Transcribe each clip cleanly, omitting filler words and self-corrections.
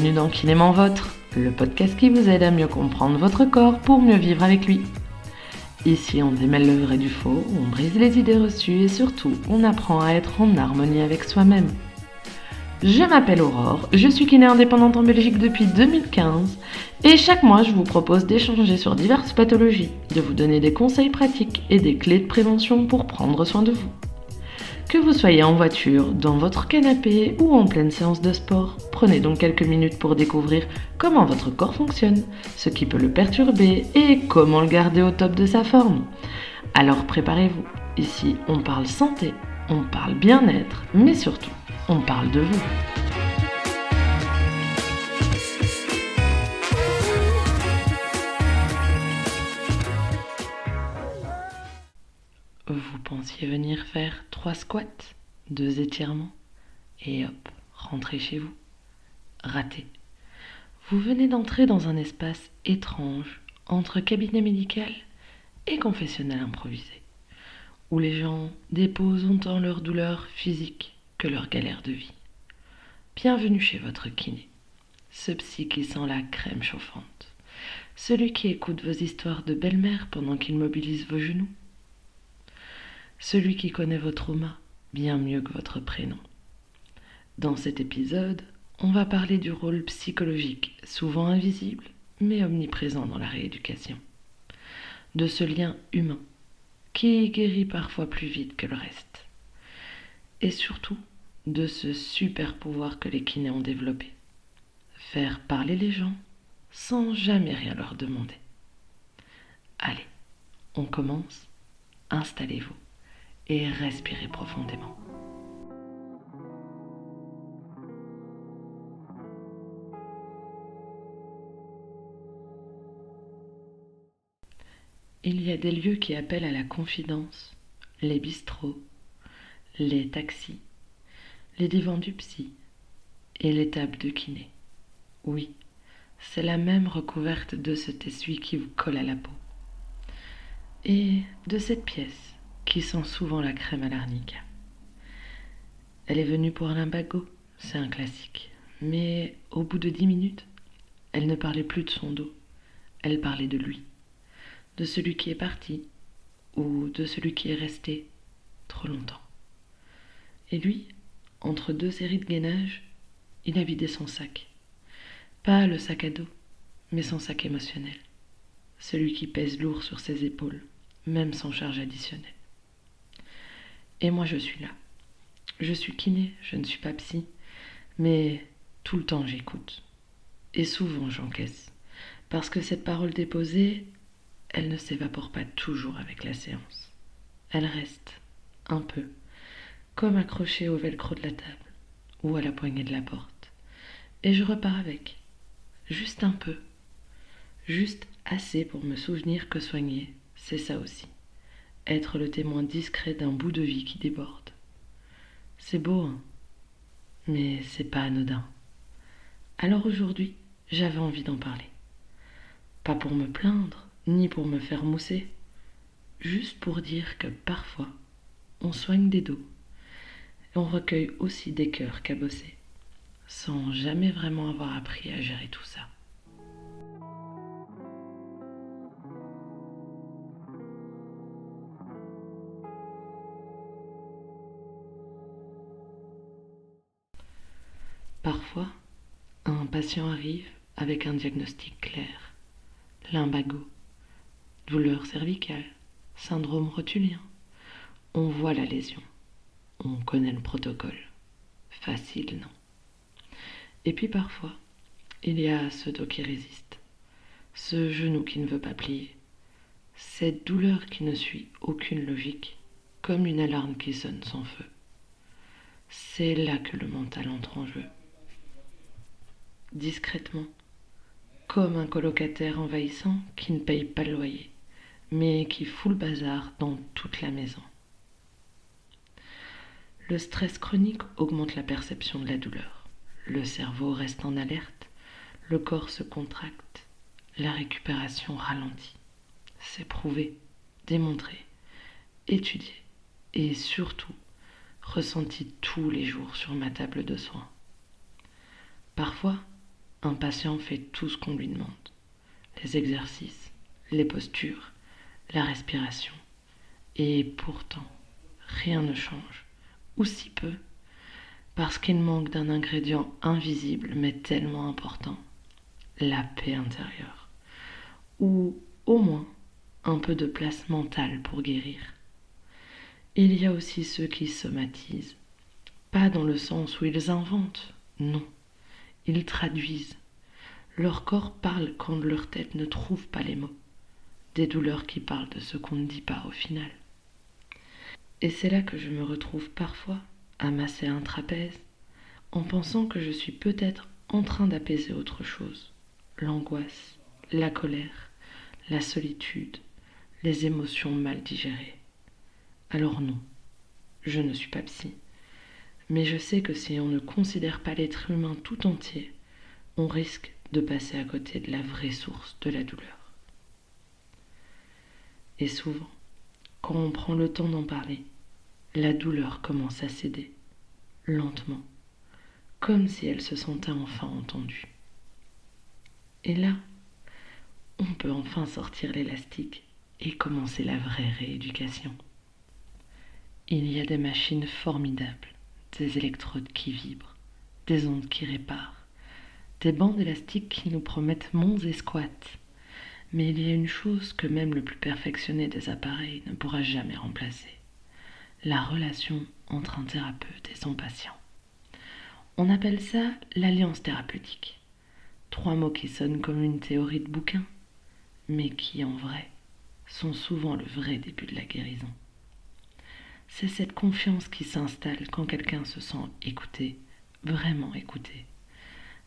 Bienvenue dans Kinément Votre, le podcast qui vous aide à mieux comprendre votre corps pour mieux vivre avec lui. Ici, on démêle le vrai du faux, on brise les idées reçues et surtout, on apprend à être en harmonie avec soi-même. Je m'appelle Aurore, je suis kiné indépendante en Belgique depuis 2015 et chaque mois, je vous propose d'échanger sur diverses pathologies, de vous donner des conseils pratiques et des clés de prévention pour prendre soin de vous. Que vous soyez en voiture, dans votre canapé ou en pleine séance de sport, prenez donc quelques minutes pour découvrir comment votre corps fonctionne, ce qui peut le perturber et comment le garder au top de sa forme. Alors préparez-vous, ici on parle santé, on parle bien-être, mais surtout on parle de vous. Vous pensiez venir faire 3 squats, 2 étirements et hop, rentrez chez vous. Raté. Vous venez d'entrer dans un espace étrange entre cabinet médical et confessionnal improvisé, où les gens déposent autant leur douleur physique que leur galère de vie. Bienvenue chez votre kiné, ce psy qui sent la crème chauffante, celui qui écoute vos histoires de belle-mère pendant qu'il mobilise vos genoux, celui qui connaît vos traumas bien mieux que votre prénom. Dans cet épisode, on va parler du rôle psychologique, souvent invisible, mais omniprésent dans la rééducation. De ce lien humain, qui guérit parfois plus vite que le reste. Et surtout, de ce super pouvoir que les kinés ont développé. Faire parler les gens sans jamais rien leur demander. Allez, on commence. Installez-vous et respirez profondément. Il y a des lieux qui appellent à la confidence, les bistrots, les taxis, les divans du psy et les tables de kiné. Oui, c'est la même recouverte de cet essuie qui vous colle à la peau. Et de cette pièce qui sent souvent la crème à l'arnica. Elle est venue pour un lumbago, c'est un classique. Mais au bout de 10 minutes, elle ne parlait plus de son dos, elle parlait de lui. De celui qui est parti, ou de celui qui est resté trop longtemps. Et lui, entre 2 séries de gainage, il a vidé son sac. Pas le sac à dos, mais son sac émotionnel. Celui qui pèse lourd sur ses épaules, même sans charge additionnelle. Et moi je suis là. Je suis kiné, je ne suis pas psy, mais tout le temps j'écoute. Et souvent j'encaisse, parce que cette parole déposée, elle ne s'évapore pas toujours avec la séance. Elle reste, un peu, comme accrochée au velcro de la table ou à la poignée de la porte. Et je repars avec, juste un peu, juste assez pour me souvenir que soigner, c'est ça aussi. Être le témoin discret d'un bout de vie qui déborde. C'est beau, hein, mais c'est pas anodin. Alors aujourd'hui, j'avais envie d'en parler. Pas pour me plaindre, ni pour me faire mousser, juste pour dire que parfois, on soigne des dos et on recueille aussi des cœurs cabossés, sans jamais vraiment avoir appris à gérer tout ça. Parfois, un patient arrive avec un diagnostic clair. Lumbago, douleur cervicale, syndrome rotulien. On voit la lésion. On connaît le protocole. Facile, non? Et puis parfois, il y a ce dos qui résiste, ce genou qui ne veut pas plier, cette douleur qui ne suit aucune logique, comme une alarme qui sonne sans feu. C'est là que le mental entre en jeu. Discrètement, comme un colocataire envahissant qui ne paye pas le loyer, mais qui fout le bazar dans toute la maison. Le stress chronique augmente la perception de la douleur. Le cerveau reste en alerte, le corps se contracte, la récupération ralentit. C'est prouvé, démontré, étudié et surtout ressenti tous les jours sur ma table de soins. Parfois, Un patient fait tout ce qu'on lui demande. Les exercices, les postures, la respiration. Et pourtant, rien ne change, ou si peu, parce qu'il manque d'un ingrédient invisible mais tellement important, la paix intérieure, ou au moins un peu de place mentale pour guérir. Il y a aussi ceux qui somatisent, pas dans le sens où ils inventent, non, ils traduisent. Leur corps parle quand leur tête ne trouve pas les mots, des douleurs qui parlent de ce qu'on ne dit pas au final. Et c'est là que je me retrouve parfois à masser un trapèze, en pensant que je suis peut-être en train d'apaiser autre chose, l'angoisse, la colère, la solitude, les émotions mal digérées. Alors non, je ne suis pas psy, mais je sais que si on ne considère pas l'être humain tout entier, on risque de passer à côté de la vraie source de la douleur. Et souvent, quand on prend le temps d'en parler, la douleur commence à céder, lentement, comme si elle se sentait enfin entendue. Et là, on peut enfin sortir l'élastique et commencer la vraie rééducation. Il y a des machines formidables, des électrodes qui vibrent, des ondes qui réparent, des bandes élastiques qui nous promettent monts et squats. Mais il y a une chose que même le plus perfectionné des appareils ne pourra jamais remplacer, la relation entre un thérapeute et son patient. On appelle ça l'alliance thérapeutique. 3 mots qui sonnent comme une théorie de bouquin, mais qui en vrai sont souvent le vrai début de la guérison. C'est cette confiance qui s'installe quand quelqu'un se sent écouté, vraiment écouté.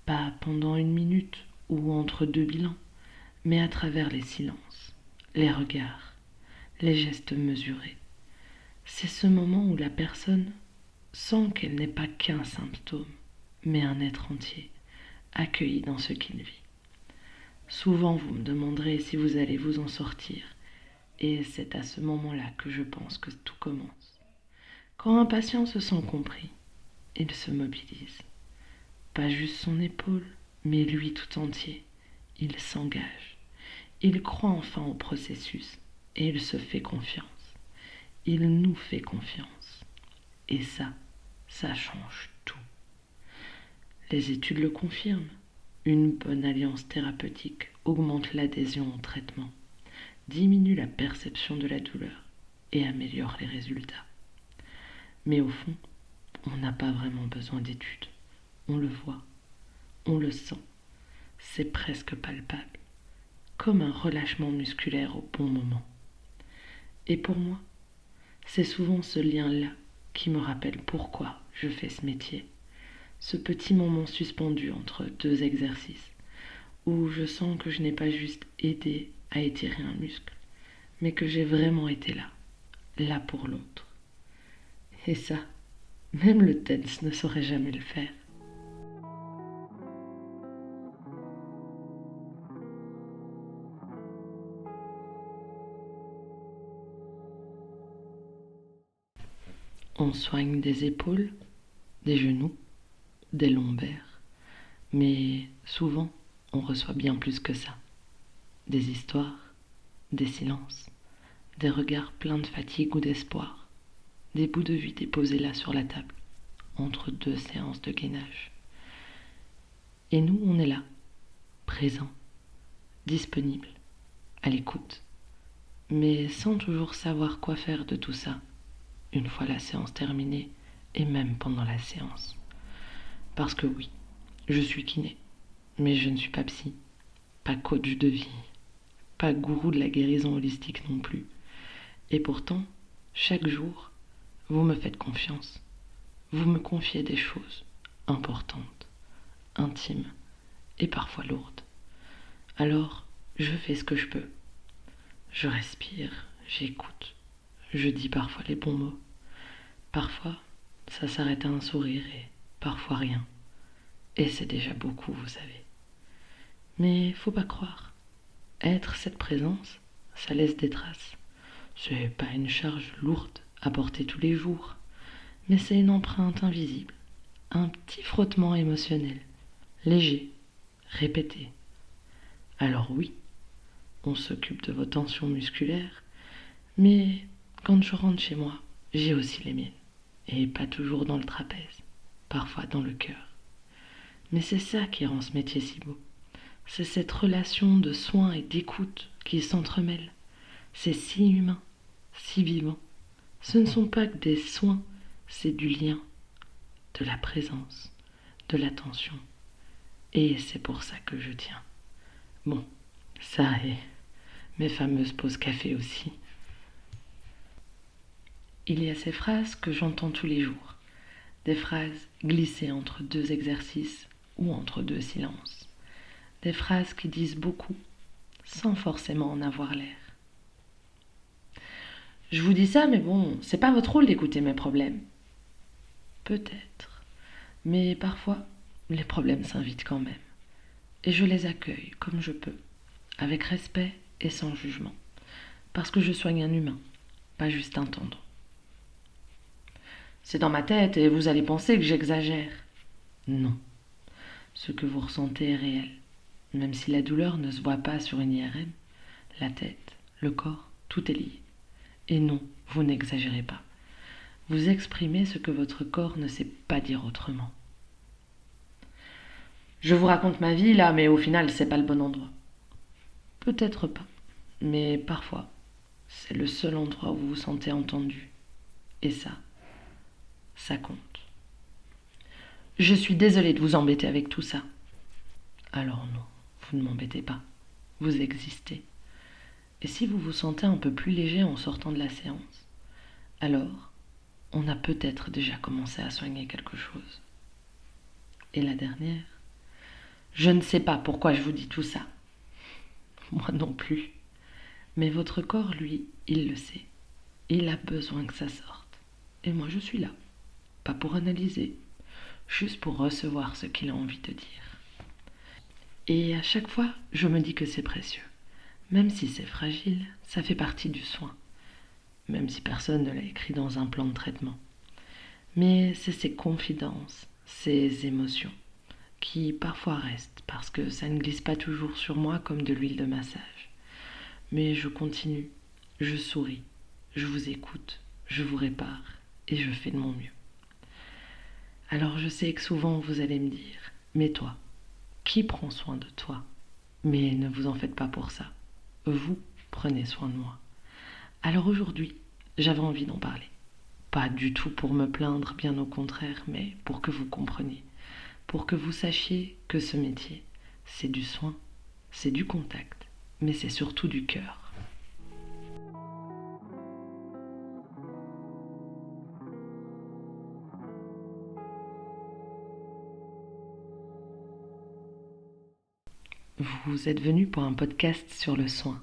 Pas pendant 1 minute ou entre 2 bilans, mais à travers les silences, les regards, les gestes mesurés. C'est ce moment où la personne sent qu'elle n'est pas qu'un symptôme, mais un être entier, accueilli dans ce qu'il vit. Souvent vous me demanderez si vous allez vous en sortir, et c'est à ce moment-là que je pense que tout commence. Quand un patient se sent compris, il se mobilise. Pas juste son épaule, mais lui tout entier. Il s'engage. Il croit enfin au processus, et il se fait confiance. Il nous fait confiance. Et ça change tout. Les études le confirment. Une bonne alliance thérapeutique augmente l'adhésion au traitement, diminue la perception de la douleur et améliore les résultats. Mais au fond, on n'a pas vraiment besoin d'études. On le voit, on le sent, c'est presque palpable, comme un relâchement musculaire au bon moment. Et pour moi, c'est souvent ce lien-là qui me rappelle pourquoi je fais ce métier. Ce petit moment suspendu entre 2 exercices, où je sens que je n'ai pas juste aidé à étirer un muscle, mais que j'ai vraiment été là pour l'autre. Et ça, même le TENS ne saurait jamais le faire. On soigne des épaules, des genoux, des lombaires, mais souvent on reçoit bien plus que ça. Des histoires, des silences, des regards pleins de fatigue ou d'espoir, des bouts de vie déposés là sur la table, entre 2 séances de gainage. Et nous, on est là, présents, disponibles, à l'écoute, mais sans toujours savoir quoi faire de tout ça, une fois la séance terminée, et même pendant la séance. Parce que oui, je suis kiné, mais je ne suis pas psy, pas coach de vie, pas gourou de la guérison holistique non plus. Et pourtant, chaque jour, vous me faites confiance. Vous me confiez des choses importantes, intimes et parfois lourdes. Alors, je fais ce que je peux. Je respire, j'écoute, je dis parfois les bons mots. Parfois, ça s'arrête à un sourire et parfois rien. Et c'est déjà beaucoup, vous savez. Mais faut pas croire. Être cette présence, ça laisse des traces. C'est pas une charge lourde à porter tous les jours, mais c'est une empreinte invisible, un petit frottement émotionnel, léger, Répétez. Alors oui, on s'occupe de vos tensions musculaires, mais quand je rentre chez moi, j'ai aussi les miennes. Et pas toujours dans le trapèze, parfois dans le cœur. Mais c'est ça qui rend ce métier si beau. C'est cette relation de soins et d'écoute qui s'entremêle. C'est si humain, si vivant. Ce ne sont pas que des soins, c'est du lien, de la présence, de l'attention. Et c'est pour ça que je tiens. Bon, ça et mes fameuses pauses café aussi. Il y a ces phrases que j'entends tous les jours. Des phrases glissées entre deux exercices ou entre deux silences. Des phrases qui disent beaucoup, sans forcément en avoir l'air. Je vous dis ça, mais bon, c'est pas votre rôle d'écouter mes problèmes. Peut-être, mais parfois, les problèmes s'invitent quand même. Et je les accueille comme je peux, avec respect et sans jugement. Parce que je soigne un humain, pas juste un tendon. C'est dans ma tête et vous allez penser que j'exagère. Non, ce que vous ressentez est réel. Même si la douleur ne se voit pas sur une IRM, la tête, le corps, tout est lié. Et non, vous n'exagérez pas. Vous exprimez ce que votre corps ne sait pas dire autrement. Je vous raconte ma vie là, mais au final, c'est pas le bon endroit. Peut-être pas, mais parfois, c'est le seul endroit où vous vous sentez entendu. Et ça compte. Je suis désolée de vous embêter avec tout ça. Alors non, vous ne m'embêtez pas. Vous existez. Et si vous vous sentez un peu plus léger en sortant de la séance, alors on a peut-être déjà commencé à soigner quelque chose. Et la dernière, je ne sais pas pourquoi je vous dis tout ça. Moi non plus. Mais votre corps, lui, il le sait. Il a besoin que ça sorte. Et moi, je suis là. Pas pour analyser, juste pour recevoir ce qu'il a envie de dire. Et à chaque fois, je me dis que c'est précieux. Même si c'est fragile, ça fait partie du soin. Même si personne ne l'a écrit dans un plan de traitement. Mais c'est ces confidences, ces émotions, qui parfois restent parce que ça ne glisse pas toujours sur moi comme de l'huile de massage. Mais je continue, je souris, je vous écoute, je vous répare et je fais de mon mieux. Alors je sais que souvent vous allez me dire, mais toi, qui prend soin de toi? Mais ne vous en faites pas pour ça. Vous prenez soin de moi. Alors aujourd'hui, j'avais envie d'en parler. Pas du tout pour me plaindre, bien au contraire, mais pour que vous compreniez. Pour que vous sachiez que ce métier, c'est du soin, c'est du contact, mais c'est surtout du cœur. Vous êtes venu pour un podcast sur le soin.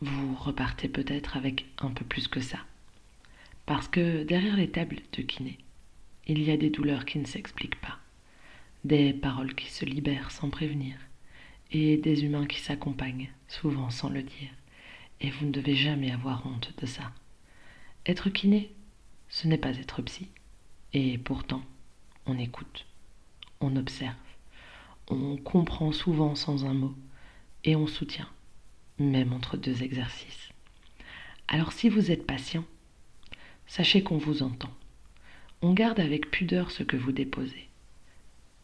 Vous repartez peut-être avec un peu plus que ça. Parce que derrière les tables de kiné, il y a des douleurs qui ne s'expliquent pas, des paroles qui se libèrent sans prévenir, et des humains qui s'accompagnent, souvent sans le dire, et vous ne devez jamais avoir honte de ça. Être kiné, ce n'est pas être psy, et pourtant, on écoute, on observe, on comprend souvent sans un mot, et on soutient, même entre deux exercices. Alors si vous êtes patient, sachez qu'on vous entend. On garde avec pudeur ce que vous déposez.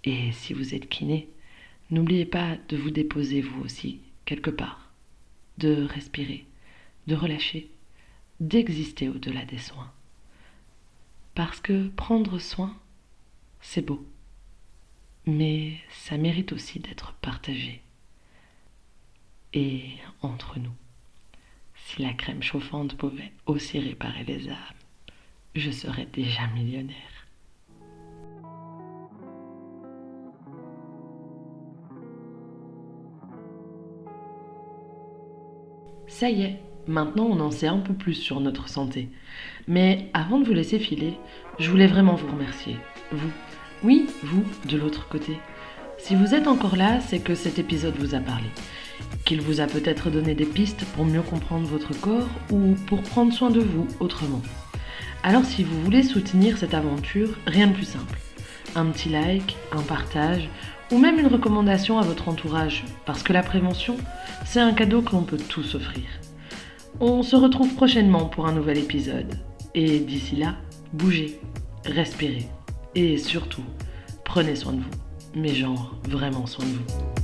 Et si vous êtes kiné, n'oubliez pas de vous déposer vous aussi, quelque part, de respirer, de relâcher, d'exister au-delà des soins. Parce que prendre soin, c'est beau, mais ça mérite aussi d'être partagé. Et entre nous, si la crème chauffante pouvait aussi réparer les âmes, je serais déjà millionnaire. Ça y est, maintenant on en sait un peu plus sur notre santé. Mais avant de vous laisser filer, je voulais vraiment vous remercier. Vous. Oui, vous, de l'autre côté. Si vous êtes encore là, c'est que cet épisode vous a parlé. Qu'il vous a peut-être donné des pistes pour mieux comprendre votre corps ou pour prendre soin de vous autrement. Alors si vous voulez soutenir cette aventure, rien de plus simple. un petit like, un partage ou même une recommandation à votre entourage, parce que la prévention, c'est un cadeau que l'on peut tous offrir. On se retrouve prochainement pour un nouvel épisode. Et d'ici là, bougez, respirez et surtout, prenez soin de vous. Mais genre, vraiment soin de vous.